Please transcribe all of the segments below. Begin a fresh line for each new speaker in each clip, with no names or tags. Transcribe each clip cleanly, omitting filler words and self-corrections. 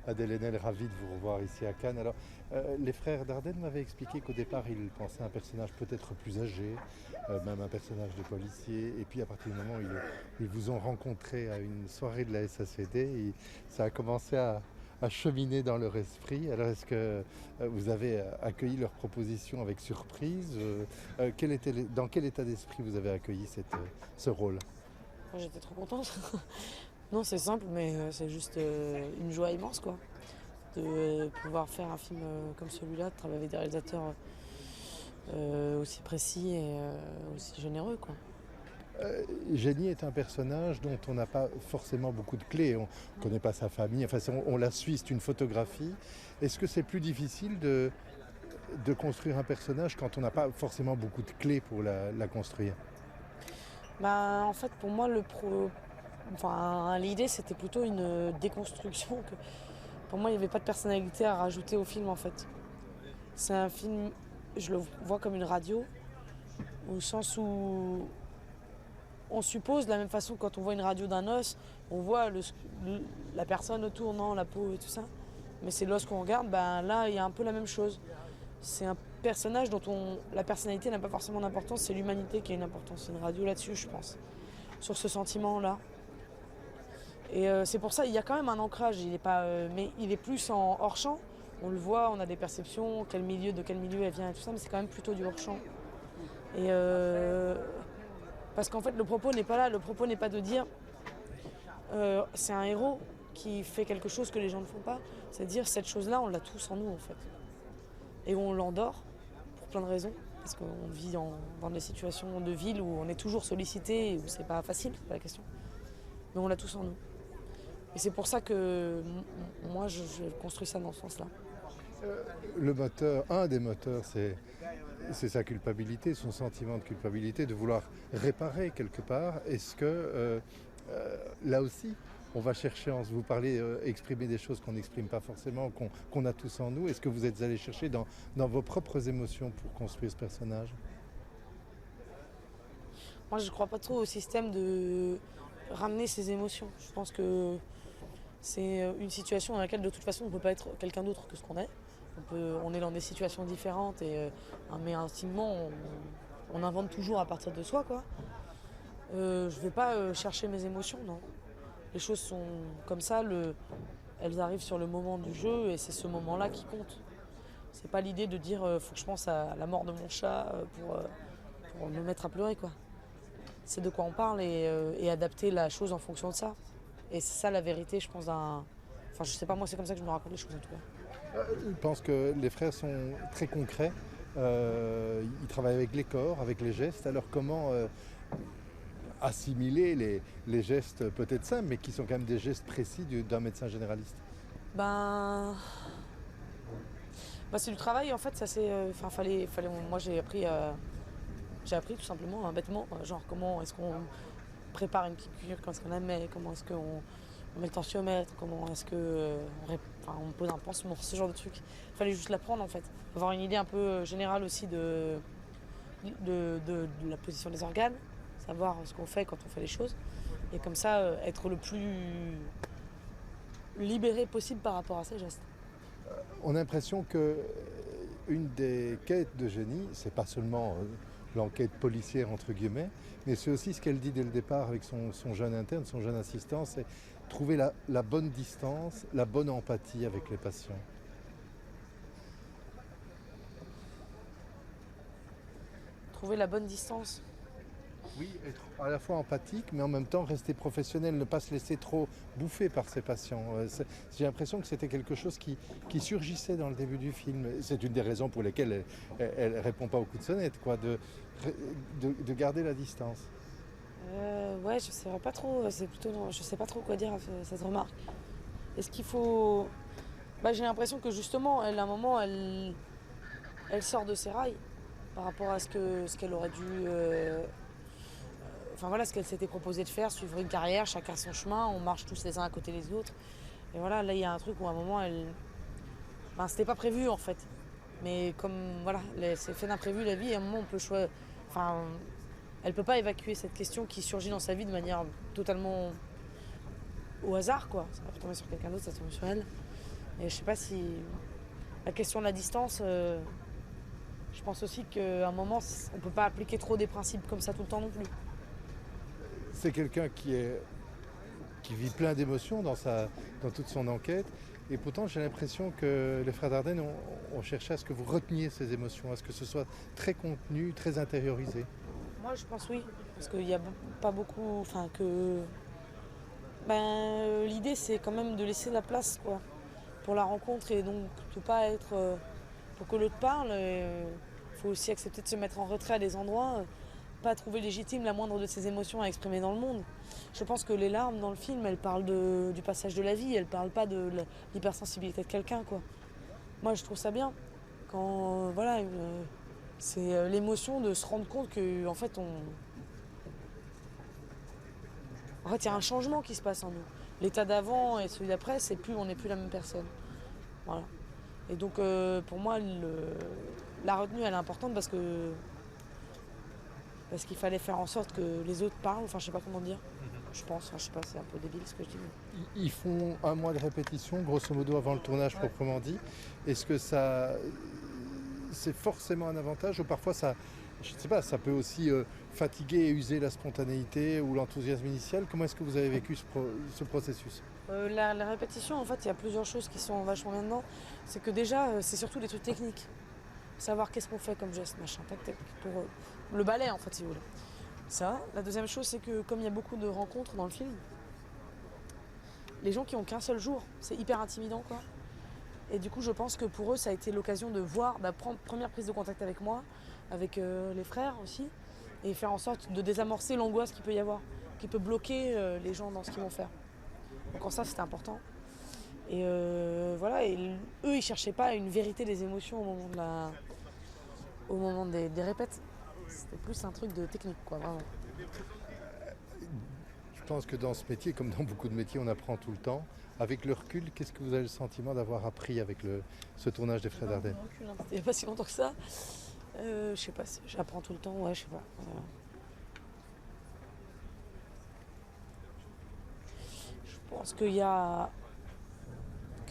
Adèle Haenel, ravi de vous revoir ici à Cannes. Alors, les frères Dardenne m'avaient expliqué qu'au départ, ils pensaient à un personnage peut-être plus âgé, même un personnage de policier. Et puis, à partir du moment où ils vous ont rencontré à une soirée de la SACD, ça a commencé à cheminer dans leur esprit. Alors, est-ce que vous avez accueilli leur proposition avec surprise? Dans quel état d'esprit vous avez accueilli ce rôle?
Moi, j'étais trop contente. Non, c'est simple, mais c'est juste une joie immense, quoi. De pouvoir faire un film comme celui-là, de travailler avec des réalisateurs aussi précis et aussi généreux, quoi.
Jenny est un personnage dont on n'a pas forcément beaucoup de clés. On ne connaît pas sa famille. Enfin, on la suit, c'est une photographie. Est-ce que c'est plus difficile de construire un personnage quand on n'a pas forcément beaucoup de clés pour la construire?
Bah, en fait, pour moi, l'idée, c'était plutôt une déconstruction. Pour moi, il n'y avait pas de personnalité à rajouter au film, en fait. C'est un film, je le vois comme une radio, au sens où on suppose, de la même façon que quand on voit une radio d'un os, on voit la personne autour, non, la peau et tout ça. Mais c'est l'os qu'on regarde, ben là, il y a un peu la même chose. C'est un personnage dont la personnalité n'a pas forcément d'importance, c'est l'humanité qui a une importance. C'est une radio là-dessus, je pense, sur ce sentiment-là. Et c'est pour ça, il y a quand même un ancrage, mais il est plus en hors-champ. On le voit, on a des perceptions, de quel milieu elle vient et tout ça, mais c'est quand même plutôt du hors-champ. Et parce qu'en fait, le propos n'est pas là. Le propos n'est pas de dire c'est un héros qui fait quelque chose que les gens ne font pas. C'est de dire cette chose-là, on l'a tous en nous, en fait. Et on l'endort pour plein de raisons. Parce qu'on vit dans des situations de ville où on est toujours sollicité et où c'est pas facile, c'est pas la question. Mais on l'a tous en nous. Et c'est pour ça que moi, je construis ça dans ce sens-là.
Le moteur, un des moteurs, c'est sa culpabilité, son sentiment de culpabilité, de vouloir réparer quelque part. Est-ce que là aussi, on va chercher, vous parlez, exprimer des choses qu'on n'exprime pas forcément, qu'on a tous en nous. Est-ce que vous êtes allé chercher dans vos propres émotions pour construire ce personnage?
Moi, je ne crois pas trop au système de ramener ses émotions. Je pense que c'est une situation dans laquelle, de toute façon, on ne peut pas être quelqu'un d'autre que ce qu'on est. On est dans des situations différentes, mais intimement, on invente toujours à partir de soi, quoi. Je ne vais pas chercher mes émotions, non. Les choses sont comme ça, elles arrivent sur le moment du jeu et c'est ce moment-là qui compte. C'est pas l'idée de dire faut que je pense à la mort de mon chat pour me mettre à pleurer, quoi. C'est de quoi on parle et adapter la chose en fonction de ça. Et c'est ça la vérité, je pense, Enfin, je sais pas, moi, c'est comme ça que je me raconte les choses, en tout cas.
Je pense que les frères sont très concrets. Ils travaillent avec les corps, avec les gestes. Alors comment assimiler les gestes peut-être simples, mais qui sont quand même des gestes précis d'un médecin généraliste?
Ben... c'est du travail, en fait, ça c'est... moi, j'ai appris tout simplement, hein, bêtement, genre comment est-ce qu'on prépare une piqûre, comment est-ce qu'on la met, comment est-ce qu'on met le tensiomètre, comment est-ce que on pose un pansement, ce genre de trucs. Il fallait juste l'apprendre, en fait. Avoir une idée un peu générale aussi de la position des organes, savoir ce qu'on fait quand on fait les choses. Et comme ça, être le plus libéré possible par rapport à ces gestes.
On a l'impression que une des quêtes de Jenny, c'est pas seulement l'enquête policière entre guillemets, mais c'est aussi ce qu'elle dit dès le départ avec son jeune interne, son jeune assistant, c'est trouver la bonne distance, la bonne empathie avec les patients.
Trouver la bonne distance.
Oui, être à la fois empathique, mais en même temps rester professionnel, ne pas se laisser trop bouffer par ses patients. J'ai l'impression que c'était quelque chose qui surgissait dans le début du film. C'est une des raisons pour lesquelles elle ne répond pas au coup de sonnette, quoi, de garder la distance.
Ouais, je sais pas trop. Non, je sais pas trop quoi dire à cette remarque. Est-ce qu'il faut... j'ai l'impression que justement, à un moment, elle sort de ses rails par rapport à ce qu'elle aurait dû... ce qu'elle s'était proposé de faire, suivre une carrière, chacun son chemin, on marche tous les uns à côté des autres. Et voilà, là, il y a un truc où à un moment, c'était pas prévu, en fait. Mais comme, voilà, c'est fait d'imprévu, la vie, et à un moment, on peut choisir... elle peut pas évacuer cette question qui surgit dans sa vie de manière totalement au hasard, quoi. Ça va tomber sur quelqu'un d'autre, ça tombe sur elle. Et je sais pas si la question de la distance, je pense aussi qu'à un moment, on peut pas appliquer trop des principes comme ça tout le temps non plus.
C'est quelqu'un qui vit plein d'émotions dans toute son enquête. Et pourtant, j'ai l'impression que les frères Dardenne ont cherché à ce que vous reteniez ces émotions, à ce que ce soit très contenu, très intériorisé.
Moi, je pense oui, parce qu'il n'y a pas beaucoup, enfin que, l'idée c'est quand même de laisser la place quoi, pour la rencontre et donc de pas être, pour que l'autre parle. Il faut aussi accepter de se mettre en retrait à des endroits, pas trouver légitime la moindre de ses émotions à exprimer dans le monde. Je pense que les larmes dans le film, elles parlent du passage de la vie, elles parlent pas de l'hypersensibilité de quelqu'un quoi. Moi, je trouve ça bien quand voilà, c'est l'émotion de se rendre compte que en fait il y a un changement qui se passe en nous. L'état d'avant et celui d'après, on n'est plus la même personne. Voilà. Et donc pour moi, la retenue elle est importante parce qu'il fallait faire en sorte que les autres parlent. Enfin, je sais pas comment dire. Je pense. Enfin, je sais pas, c'est un peu débile ce que je dis. Mais...
Ils font un mois de répétition, grosso modo, avant le tournage proprement dit. Est-ce que c'est forcément un avantage ou parfois je ne sais pas, ça peut aussi fatiguer et user la spontanéité ou l'enthousiasme initial? Comment est-ce que vous avez vécu ce processus?
La répétition, en fait, il y a plusieurs choses qui sont vachement bien dedans. C'est que déjà, c'est surtout des trucs techniques. Savoir qu'est-ce qu'on fait comme geste, machin, tac, tac, pour le ballet, en fait, si vous voulez. Ça. La deuxième chose, c'est que comme il y a beaucoup de rencontres dans le film, les gens qui ont qu'un seul jour, c'est hyper intimidant, quoi. Et du coup, je pense que pour eux, ça a été l'occasion de voir, d'apprendre première prise de contact avec moi, avec les frères aussi, et faire en sorte de désamorcer l'angoisse qu'il peut y avoir, qui peut bloquer les gens dans ce qu'ils vont faire. Donc en ça, c'était important. Et voilà, et eux, ils cherchaient pas une vérité des émotions au moment des répètes. C'était plus un truc de technique, quoi, vraiment.
Je pense que dans ce métier, comme dans beaucoup de métiers, on apprend tout le temps. Avec le recul, qu'est-ce que vous avez le sentiment d'avoir appris avec ce tournage des Frères Dardenne?
Il n'y a pas si longtemps que ça. Je sais pas, j'apprends tout le temps, ouais, je sais pas. Je pense qu'il y a...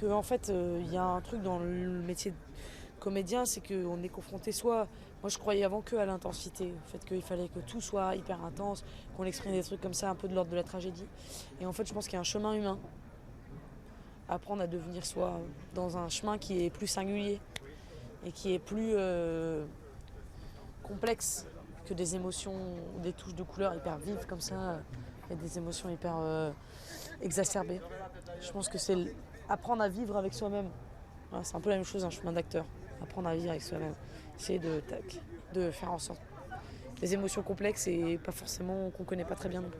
en fait, il y a un truc dans le métier de comédien, c'est qu'on est confronté soit... Moi, je croyais avant à l'intensité, au fait qu'il fallait que tout soit hyper intense, qu'on exprime des trucs comme ça, un peu de l'ordre de la tragédie. Et en fait, je pense qu'il y a un chemin humain. Apprendre à devenir soi dans un chemin qui est plus singulier et qui est plus complexe que des émotions, des touches de couleurs hyper vives comme ça, et des émotions hyper exacerbées. Je pense que c'est apprendre à vivre avec soi-même. Voilà, c'est un peu la même chose, un chemin d'acteur. Apprendre à vivre avec soi-même. Essayer de faire en sorte des émotions complexes et pas forcément qu'on connaît pas très bien non plus.